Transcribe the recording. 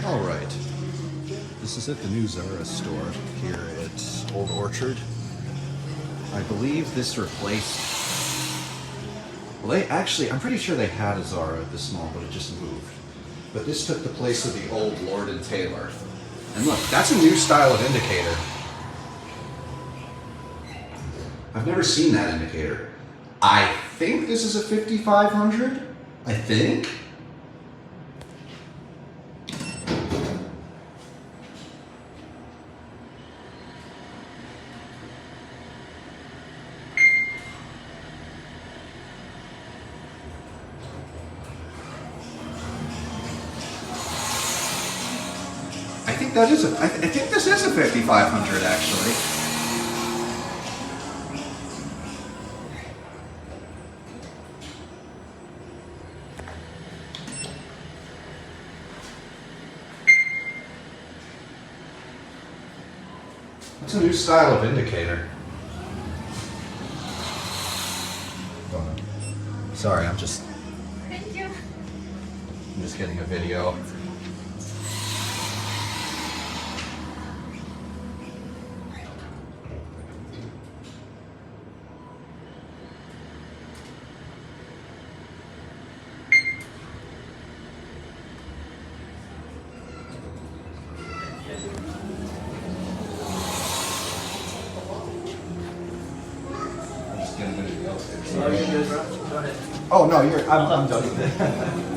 All right, this is at the new Zara store here at Old Orchard. I believe this replaced, well, I'm pretty sure they had a Zara this small, but it just moved. But this took the place of the old Lord & Taylor. And look, that's a new style of indicator. I've never seen that indicator. I think this is a 5500, I think. I think this is a 5500 actually. It's a new style of indicator. Sorry, I'm just getting a video. Oh no, I'm done with it.